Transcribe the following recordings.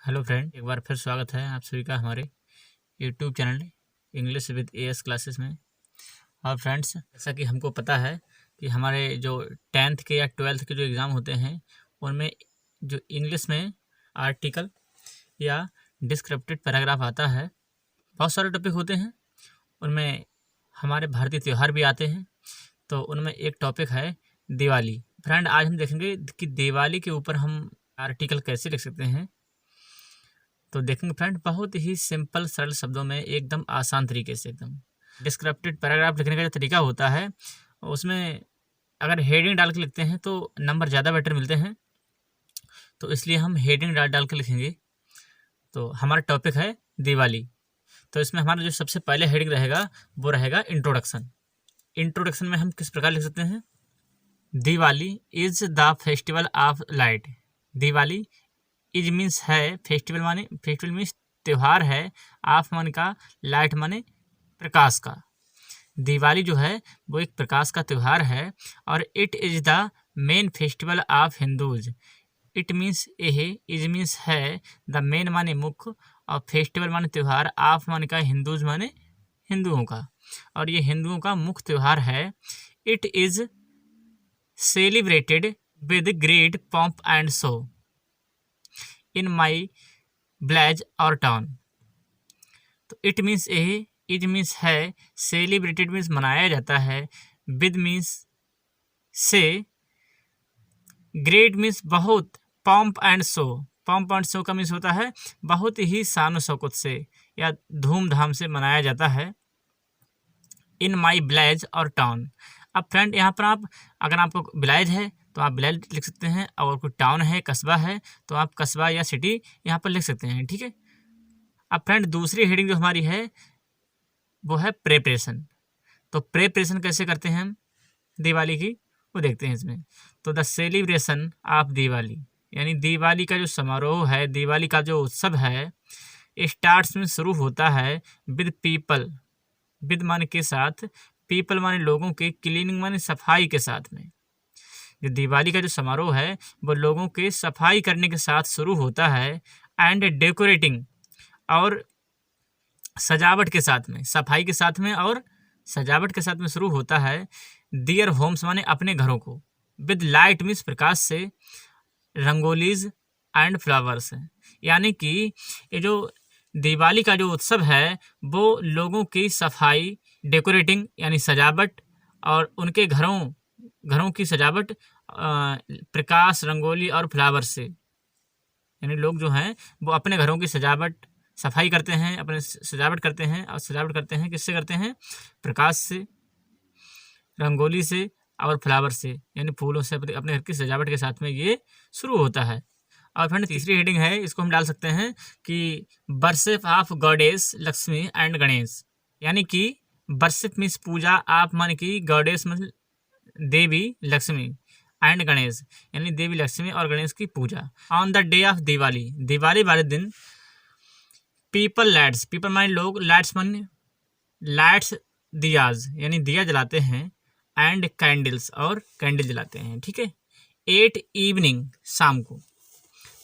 Hello friend, एक बार फिर स्वागत है आप सभी का हमारे YouTube channel English with as classes में। और फ्रेंड्स, जैसा कि हमको पता है कि हमारे जो 10th के या 12th के जो एग्ज़ाम होते हैं उनमें जो इंग्लिश में आर्टिकल या डिस्क्रिप्टिव पैराग्राफ आता है, बहुत सारे टॉपिक होते हैं। उनमें हमारे भारतीय त्यौहार भी आते हैं। तो उनमें एक टॉपिक है दिवाली। फ्रेंड, आज हम देखेंगे कि दिवाली के ऊपर हम आर्टिकल कैसे लिख सकते हैं। तो देखेंगे फ्रेंड, बहुत ही सिंपल सरल शब्दों में एकदम आसान तरीके से एकदम डिस्क्रिप्टिव पैराग्राफ लिखने का जो तरीका होता है उसमें अगर हेडिंग डाल के लिखते हैं तो नंबर ज़्यादा बेटर मिलते हैं। तो इसलिए हम हेडिंग डाल के लिखेंगे। तो हमारा टॉपिक है दिवाली। तो इसमें हमारा जो सबसे पहले हेडिंग रहेगा वो रहेगा इंट्रोडक्शन। इंट्रोडक्शन में हम किस प्रकार लिख सकते हैं? Diwali is the festival of light. Diwali is means है फेस्टिवल, माने फेस्टिवल मीन्स त्यौहार है। ऑफ माने का, लाइट माने प्रकाश का। दिवाली जो है वो एक प्रकाश का त्यौहार है और it is the main festival of Hindus. It means यह, इज मीन्स है, द मेन माने मुख्य और फेस्टिवल माने त्यौहार, ऑफ माने का, हिंदूज माने हिंदुओं का, और ये हिंदुओं का मुख्य त्यौहार है। It is celebrated with great pomp and show in my village और टाउन। तो इट मीन्स यही, इट मीन्स है, सेलिब्रेटेड मीन्स मनाया जाता है, विद मीन्स से, ग्रेट मीन्स बहुत, pomp and show, pomp and show का मीन्स होता है बहुत ही शान शौकत से या धूमधाम से मनाया जाता है। इन माई विलेज और टाउन। अब फ्रेंड, यहाँ पर आप, अगर आपको विलेज है तो आप विलेज लिख सकते हैं, और कोई टाउन है, कस्बा है, तो आप कस्बा या सिटी यहाँ पर लिख सकते हैं। ठीक है। अब फ्रेंड, दूसरी हेडिंग जो हमारी है वो है प्रेपरेशन। तो प्रेपरेशन कैसे करते हैं हम दिवाली की, वो देखते हैं इसमें। तो द सेलिब्रेशन ऑफ दिवाली, यानी दिवाली का जो समारोह है, दिवाली का जो उत्सव है, स्टार्ट्स में शुरू होता है विद पीपल, विद माने के साथ, पीपल माने लोगों के, क्लीनिंग माने सफाई के साथ में। जो दिवाली का जो समारोह है वो लोगों के सफाई करने के साथ शुरू होता है, एंड डेकोरेटिंग, और सजावट के साथ में, सफाई के साथ में और सजावट के साथ में शुरू होता है। दियर होम्स माने अपने घरों को, विद लाइट मीन्स प्रकाश से, रंगोलीज एंड फ्लावर्स, यानी कि ये जो दिवाली का जो उत्सव है वो लोगों की सफाई, डेकोरेटिंग यानी सजावट, और उनके घरों की सजावट प्रकाश, रंगोली और फ्लावर से, यानी लोग जो हैं वो अपने घरों की सजावट, सफाई करते हैं, अपने सजावट करते हैं, और सजावट करते हैं किससे करते हैं? प्रकाश से, रंगोली से और फ्लावर से, यानी फूलों से अपने घर की सजावट के साथ में ये शुरू होता है। और फ्रेंड, तीसरी हेडिंग है, इसको हम डाल सकते हैं कि worship of goddess Lakshmi and Ganesh, यानी कि वर्शिप मीन्स पूजा, आप मान की, गॉडेस मतलब देवी लक्ष्मी, एंड गणेश यानी देवी लक्ष्मी और गणेश की पूजा। On the day of Diwali, Diwali वाले दिन, पीपल लाइट्स, पीपल माने लोग, लाइट्स माने लाइट्स, दियाज यानी दिया जलाते हैं, एंड कैंडल्स और कैंडल जलाते हैं। ठीक है। 8 इवनिंग, शाम को।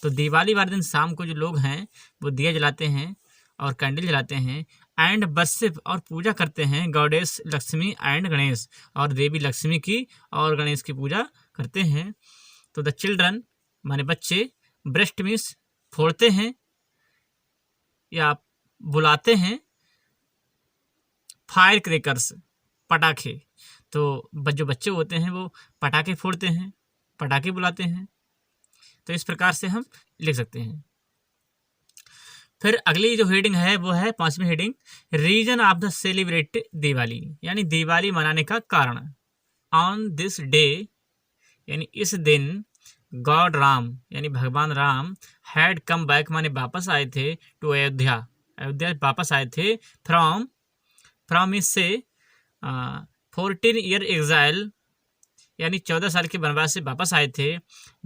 तो दिवाली वाले दिन शाम को जो लोग हैं वो दिया जलाते हैं और कैंडल जलाते हैं, एंड वर्शिप और पूजा करते हैं गॉडेस लक्ष्मी एंड गणेश, और देवी लक्ष्मी की और गणेश की पूजा करते हैं। तो द चिल्ड्रन माने बच्चे, ब्रेस्ट मीन्स फोड़ते हैं या बुलाते हैं, फायर क्रैकर्स पटाखे, तो जो बच्चे होते हैं वो पटाखे फोड़ते हैं, पटाखे बुलाते हैं। तो इस प्रकार से हम लिख सकते हैं। फिर अगली जो हेडिंग है वो है 5वीं heading, reason of the celebrate Diwali, यानी दिवाली मनाने का कारण। ऑन दिस डे, यानी इस दिन, गॉड राम यानी भगवान राम, हैड कम बैक माने वापस आए थे, टू अयोध्या, अयोध्या वापस आए थे, फ्रॉम इससे 14 ईयर एग्जाइल, यानी 14 साल के वनवास से वापस आए थे,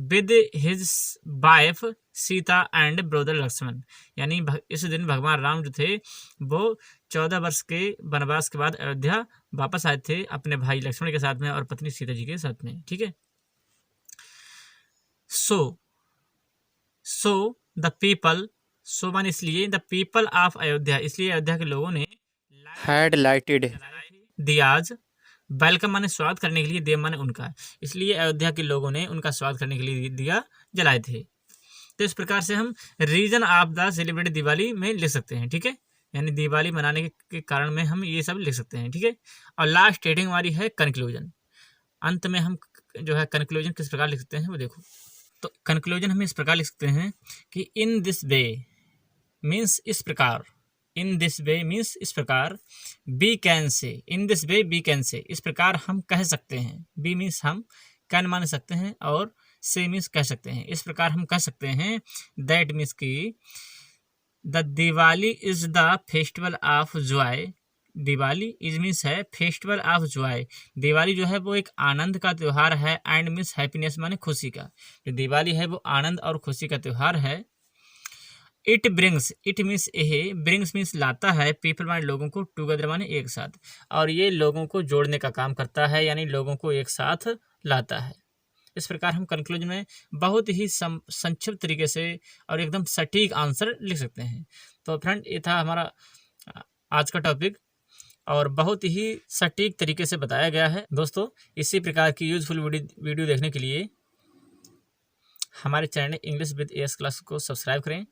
with his wife Sita and brother Lakshman, यानी इस दिन भगवान राम जो थे वो 14 वर्ष के वनवास के बाद अयोध्या वापस आए थे अपने भाई लक्ष्मण के साथ में और पत्नी सीता जी के साथ में। ठीक है। सो द पीपल सो मान इसलिए द पीपल ऑफ अयोध्या, इसलिए अयोध्या के लोगों ने had lighted दियाज, वेलकम माने स्वागत करने के लिए, देव माने उनका, इसलिए अयोध्या के लोगों ने उनका स्वागत करने के लिए दिया जलाए थे। तो इस प्रकार से हम reason of the celebrated Diwali में लिख सकते हैं, ठीक है, यानी दिवाली मनाने के कारण में हम ये सब लिख सकते हैं, ठीक है। और लास्ट हेडिंग हमारी है कंक्लूजन, अंत में हम जो है कंक्लूजन किस प्रकार लिख सकते हैं वो देखो। तो कंक्लूजन हम इस प्रकार लिख सकते हैं कि इन दिस वे मीन्स इस प्रकार, इन दिस वे मीन्स इस प्रकार, we can say, in this way we can say, इस प्रकार हम कह सकते हैं, बी मीन्स हम, कैन मान सकते हैं, और से मीन्स कह सकते हैं, इस प्रकार हम कह सकते हैं दैट मीन्स की the Diwali is the festival of Joy, Diwali is means है फेस्टिवल ऑफ जॉय, दिवाली जो है वो एक आनंद का त्यौहार है, एंड मीन्स हैप्पीनेस माने खुशी का, जो दिवाली है वो आनंद और खुशी का त्यौहार है। इट ब्रिंग्स, इट मीन्स यह, ब्रिंग्स मीन्स लाता है, पीपल माने लोगों को, टुगेदर माने एक साथ, और ये लोगों को जोड़ने का काम करता है, यानी लोगों को एक साथ लाता है। इस प्रकार हम कंक्लूजन में बहुत ही संक्षिप्त तरीके से और एकदम सटीक आंसर लिख सकते हैं। तो फ्रेंड ये था हमारा आज का टॉपिक, और बहुत ही सटीक तरीके से बताया गया है। दोस्तों इसी प्रकार की यूजफुल वीडियो देखने के लिए हमारे channel English with as class को सब्सक्राइब करें